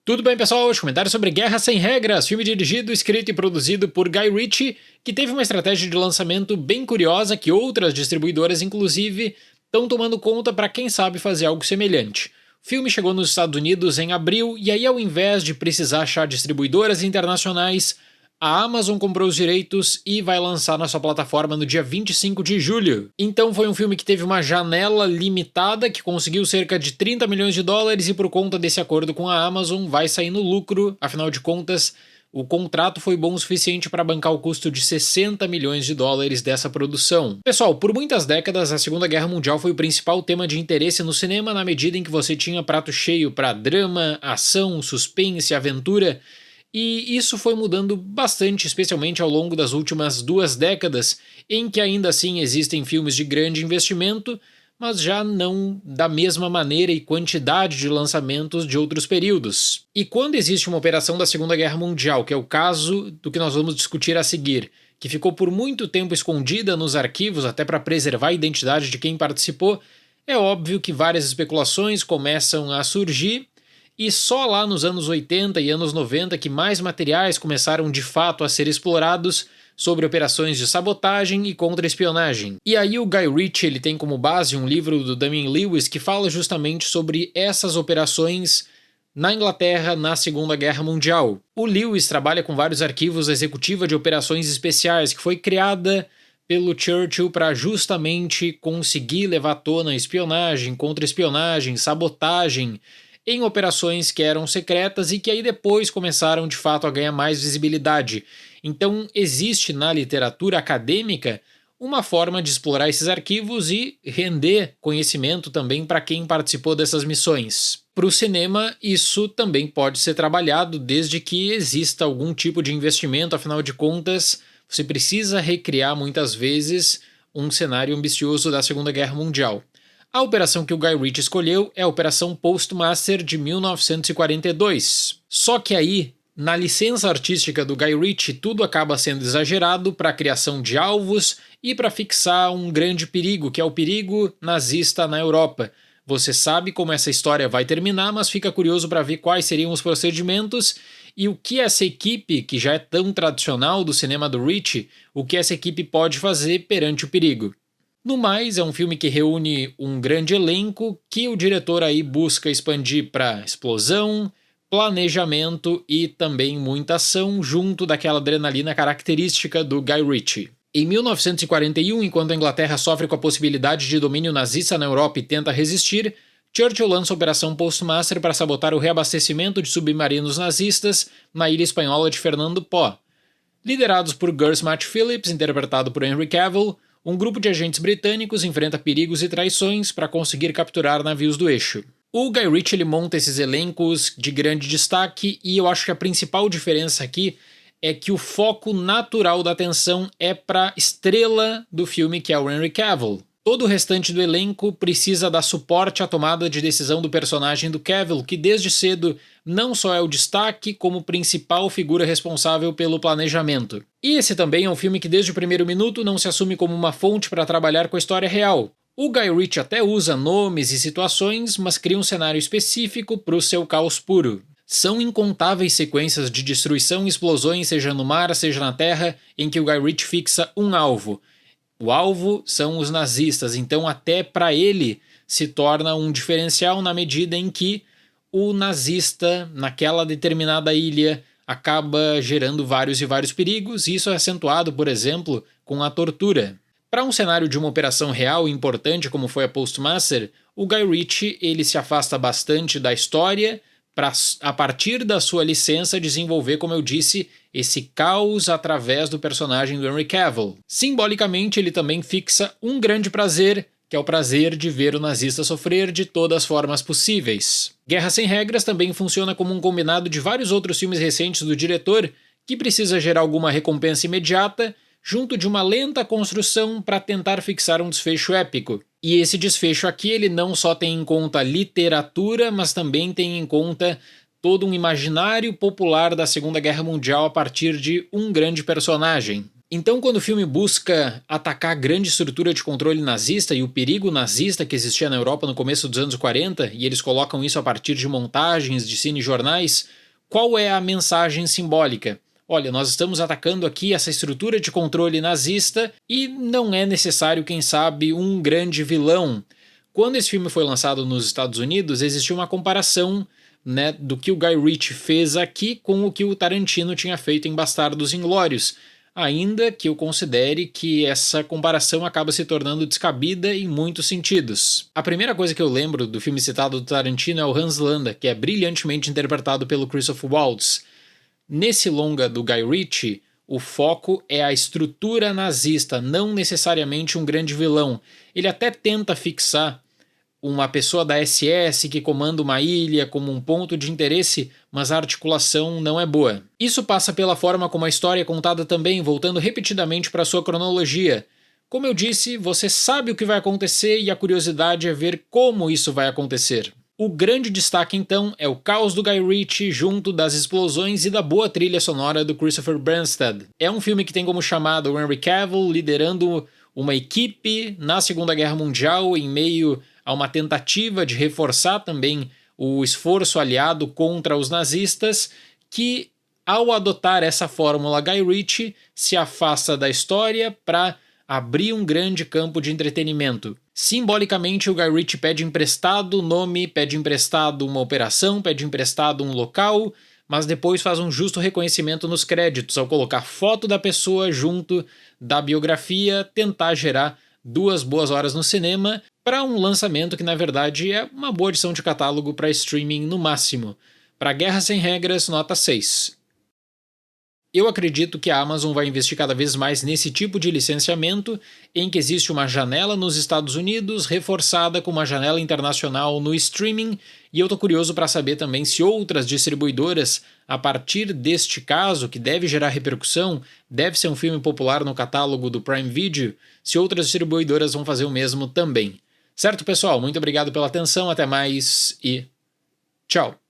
Tudo bem, pessoal? Hoje comentário sobre Guerra Sem Regras, filme dirigido, escrito e produzido por Guy Ritchie, que teve uma estratégia de lançamento bem curiosa que outras distribuidoras, inclusive, estão tomando conta para quem sabe fazer algo semelhante. O filme chegou nos Estados Unidos em abril e aí, ao invés de precisar achar distribuidoras internacionais, a Amazon comprou os direitos e vai lançar na sua plataforma no dia 25 de julho. Então foi um filme que teve uma janela limitada, que conseguiu cerca de 30 milhões de dólares e por conta desse acordo com a Amazon vai sair no lucro, afinal de contas o contrato foi bom o suficiente para bancar o custo de 60 milhões de dólares dessa produção. Pessoal, por muitas décadas a Segunda Guerra Mundial foi o principal tema de interesse no cinema na medida em que você tinha prato cheio para drama, ação, suspense, aventura. E isso foi mudando bastante, especialmente ao longo das últimas 2 décadas, em que ainda assim existem filmes de grande investimento, mas já não da mesma maneira e quantidade de lançamentos de outros períodos. E quando existe uma operação da Segunda Guerra Mundial, que é o caso do que nós vamos discutir a seguir, que ficou por muito tempo escondida nos arquivos até para preservar a identidade de quem participou, é óbvio que várias especulações começam a surgir. E só lá nos anos 80 e anos 90 que mais materiais começaram de fato a ser explorados sobre operações de sabotagem e contra-espionagem. E aí o Guy Ritchie ele tem como base um livro do Damian Lewis que fala justamente sobre essas operações na Inglaterra na Segunda Guerra Mundial. O Lewis trabalha com vários arquivos da Executiva de Operações Especiais, que foi criada pelo Churchill para justamente conseguir levar à tona espionagem, contra-espionagem, sabotagem, em operações que eram secretas e que aí depois começaram de fato a ganhar mais visibilidade. Então existe na literatura acadêmica uma forma de explorar esses arquivos e render conhecimento também para quem participou dessas missões. Para o cinema, isso também pode ser trabalhado desde que exista algum tipo de investimento, afinal de contas, você precisa recriar muitas vezes um cenário ambicioso da Segunda Guerra Mundial. A operação que o Guy Ritchie escolheu é a Operação Postmaster de 1942. Só que aí, na licença artística do Guy Ritchie, tudo acaba sendo exagerado para a criação de alvos e para fixar um grande perigo, que é o perigo nazista na Europa. Você sabe como essa história vai terminar, mas fica curioso para ver quais seriam os procedimentos e o que essa equipe, que já é tão tradicional do cinema do Ritchie, o que essa equipe pode fazer perante o perigo. No mais, é um filme que reúne um grande elenco que o diretor aí busca expandir para explosão, planejamento e também muita ação junto daquela adrenalina característica do Guy Ritchie. Em 1941, enquanto a Inglaterra sofre com a possibilidade de domínio nazista na Europa e tenta resistir, Churchill lança a Operação Postmaster para sabotar o reabastecimento de submarinos nazistas na ilha espanhola de Fernando Pó. Liderados por Gus Match Phillips, interpretado por Henry Cavill, um grupo de agentes britânicos enfrenta perigos e traições para conseguir capturar navios do eixo. O Guy Ritchie ele monta esses elencos de grande destaque e eu acho que a principal diferença aqui é que o foco natural da atenção é para a estrela do filme, que é o Henry Cavill. Todo o restante do elenco precisa dar suporte à tomada de decisão do personagem do Cavill, que desde cedo não só é o destaque, como principal figura responsável pelo planejamento. E esse também é um filme que desde o primeiro minuto não se assume como uma fonte para trabalhar com a história real. O Guy Ritchie até usa nomes e situações, mas cria um cenário específico para o seu caos puro. São incontáveis sequências de destruição e explosões, seja no mar, seja na terra, em que o Guy Ritchie fixa um alvo. O alvo são os nazistas, então até para ele se torna um diferencial na medida em que o nazista naquela determinada ilha acaba gerando vários e vários perigos, e isso é acentuado, por exemplo, com a tortura. Para um cenário de uma operação real e importante como foi a Postmaster, o Guy Ritchie ele se afasta bastante da história para, a partir da sua licença, desenvolver, como eu disse, esse caos através do personagem do Henry Cavill. Simbolicamente, ele também fixa um grande prazer, que é o prazer de ver o nazista sofrer de todas as formas possíveis. Guerra Sem Regras também funciona como um combinado de vários outros filmes recentes do diretor, que precisa gerar alguma recompensa imediata, junto de uma lenta construção para tentar fixar um desfecho épico. E esse desfecho aqui ele não só tem em conta literatura, mas também tem em conta todo um imaginário popular da Segunda Guerra Mundial a partir de um grande personagem. Então, quando o filme busca atacar a grande estrutura de controle nazista e o perigo nazista que existia na Europa no começo dos anos 40, e eles colocam isso a partir de montagens de cinejornais, qual é a mensagem simbólica? Olha, nós estamos atacando aqui essa estrutura de controle nazista e não é necessário, quem sabe, um grande vilão. Quando esse filme foi lançado nos Estados Unidos, existiu uma comparação, né, do que o Guy Ritchie fez aqui com o que o Tarantino tinha feito em Bastardos Inglórios, ainda que eu considere que essa comparação acaba se tornando descabida em muitos sentidos. A primeira coisa que eu lembro do filme citado do Tarantino é o Hans Landa, que é brilhantemente interpretado pelo Christoph Waltz. Nesse longa do Guy Ritchie, o foco é a estrutura nazista, não necessariamente um grande vilão. Ele até tenta fixar uma pessoa da SS que comanda uma ilha como um ponto de interesse, mas a articulação não é boa. Isso passa pela forma como a história é contada também, voltando repetidamente para sua cronologia. Como eu disse, você sabe o que vai acontecer e a curiosidade é ver como isso vai acontecer. O grande destaque então é o caos do Guy Ritchie junto das explosões e da boa trilha sonora do Christopher Branstad. É um filme que tem como chamado o Henry Cavill liderando uma equipe na Segunda Guerra Mundial em meio a uma tentativa de reforçar também o esforço aliado contra os nazistas, que ao adotar essa fórmula Guy Ritchie se afasta da história para abrir um grande campo de entretenimento. Simbolicamente, o Guy Ritchie pede emprestado o nome, pede emprestado uma operação, pede emprestado um local, mas depois faz um justo reconhecimento nos créditos ao colocar foto da pessoa junto da biografia, tentar gerar 2 boas horas no cinema para um lançamento que na verdade é uma boa edição de catálogo para streaming no máximo. Para Guerra Sem Regras, nota 6. Eu acredito que a Amazon vai investir cada vez mais nesse tipo de licenciamento, em que existe uma janela nos Estados Unidos reforçada com uma janela internacional no streaming, e eu tô curioso para saber também se outras distribuidoras, a partir deste caso, que deve gerar repercussão, deve ser um filme popular no catálogo do Prime Video, se outras distribuidoras vão fazer o mesmo também. Certo, pessoal? Muito obrigado pela atenção, até mais e tchau!